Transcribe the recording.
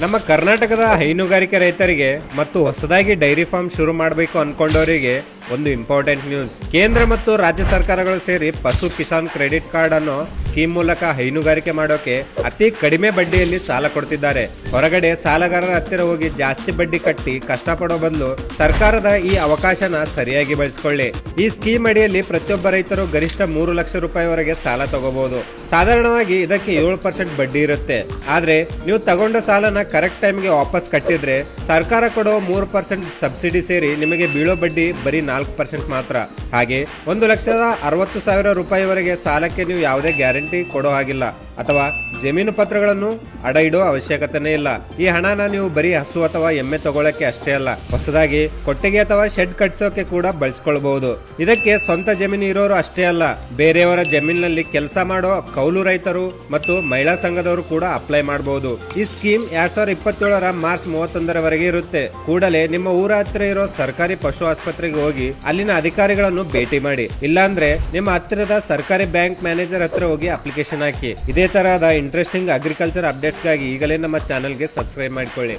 ನಮ್ಮ ಕರ್ನಾಟಕದ ಹೈನುಗಾರಿಕೆ ರೈತರಿಗೆ ಮತ್ತು ಹೊಸದಾಗಿ ಡೈರಿ ಫಾರ್ಮ್ ಶುರು ಮಾಡಬೇಕು ಅನ್ಕೊಂಡವರಿಗೆ ಒಂದು ಇಂಪಾರ್ಟೆಂಟ್ ನ್ಯೂಸ್. ಕೇಂದ್ರ ಮತ್ತು ರಾಜ್ಯ ಸರ್ಕಾರಗಳು ಸೇರಿ ಪಶು ಕಿಸಾನ್ ಕ್ರೆಡಿಟ್ ಕಾರ್ಡ್ ಅನ್ನೋ ಸ್ಕೀಮ್ ಮೂಲಕ ಹೈನುಗಾರಿಕೆ ಮಾಡೋಕೆ ಅತಿ ಕಡಿಮೆ ಬಡ್ಡಿಯಲ್ಲಿ ಸಾಲ ಕೊಡ್ತಿದ್ದಾರೆ. ಹೊರಗಡೆ ಸಾಲಗಾರರ ಹತ್ತಿರ ಹೋಗಿ ಜಾಸ್ತಿ ಬಡ್ಡಿ ಕಟ್ಟಿ ಕಷ್ಟಪಡೋ ಬದಲು ಸರ್ಕಾರದ ಈ ಅವಕಾಶನ ಸರಿಯಾಗಿ ಬಳಸಿಕೊಳ್ಳಿ. ಈ ಸ್ಕೀಮ್ ಅಡಿಯಲ್ಲಿ ಪ್ರತಿಯೊಬ್ಬ ರೈತರು ಗರಿಷ್ಠ 3 ಲಕ್ಷ ರೂಪಾಯಿವರೆಗೆ ಸಾಲ ತಗೋಬಹುದು. ಸಾಧಾರಣವಾಗಿ ಇದಕ್ಕೆ 7% ಬಡ್ಡಿ ಇರುತ್ತೆ. ಆದ್ರೆ ನೀವು ತಗೊಂಡ ಸಾಲನ ಕರೆಕ್ಟ್ ಟೈಮ್ಗೆ ವಾಪಸ್ ಕಟ್ಟಿದ್ರೆ ಸರ್ಕಾರ ಕೊಡೋ 3% ಸಬ್ಸಿಡಿ ಸೇರಿ ನಿಮಗೆ ಬೀಳೋ ಬಡ್ಡಿ ಬರೀ 4% ಮಾತ್ರ. ಹಾಗೆ 1,60,000 ರೂಪಾಯಿವರೆಗೆ ಸಾಲಕ್ಕೆ ನೀವು ಯಾವುದೇ ಗ್ಯಾರಂಟಿ ಕೊಡೋ ಹಾಗಿಲ್ಲ ಅಥವಾ ಜಮೀನು ಪತ್ರಗಳನ್ನು ಅಡ ಇಡೋ ಅವಶ್ಯಕತೆನೇ ಇಲ್ಲ. ಈ ಹಣನ ನೀವು ಬರೀ ಹಸು ಅಥವಾ ಎಮ್ಮೆ ತಗೊಳ್ಳಕ್ಕೆ ಅಷ್ಟೇ ಅಲ್ಲ, ಹೊಸದಾಗಿ ಕೊಟ್ಟಿಗೆ ಅಥವಾ ಶೆಡ್ ಕಟ್ಸೋಕೆ ಕೂಡ ಬಳಸ್ಕೊಳ್ಬಹುದು. ಇದಕ್ಕೆ ಸ್ವಂತ ಜಮೀನು ಇರೋರು ಅಷ್ಟೇ ಅಲ್ಲ, ಬೇರೆಯವರ ಜಮೀನಿನಲ್ಲಿ ಕೆಲಸ ಮಾಡೋ ಕೌಲು ರೈತರು ಮತ್ತು ಮಹಿಳಾ ಸಂಘದವರು ಕೂಡ ಅಪ್ಲೈ ಮಾಡಬಹುದು. ಈ ಸ್ಕೀಮ್ 2027 ಮಾರ್ಚ್ 31 ಇರುತ್ತೆ. ಕೂಡಲೇ ನಿಮ್ಮ ಊರ ಹತ್ತಿರ ಇರೋ ಸರ್ಕಾರಿ ಪಶು ಆಸ್ಪತ್ರೆಗೆ ಹೋಗಿ ಅಲ್ಲಿನ ಅಧಿಕಾರಿಗಳನ್ನು ಭೇಟಿ ಮಾಡಿ. ಇಲ್ಲಾಂದ್ರೆ ನಿಮ್ಮ ಹತ್ತಿರದ ಸರ್ಕಾರಿ ಬ್ಯಾಂಕ್ ಮ್ಯಾನೇಜರ್ ಹತ್ರ ಹೋಗಿ ಅಪ್ಲಿಕೇಶನ್ ಹಾಕಿ. ಇದೇ ತರಹದ ಇಂಟ್ರೆಸ್ಟಿಂಗ್ ಅಗ್ರಿಕಲ್ಚರ್ ಅಪ್ಡೇಟ್ಸ್ಗಾಗಿ ಈಗಲೇ ನಮ್ಮ ಚಾನೆಲ್ಗೆ ಸಬ್ಸ್ಕ್ರೈಬ್ ಮಾಡಿಕೊಳ್ಳಿ.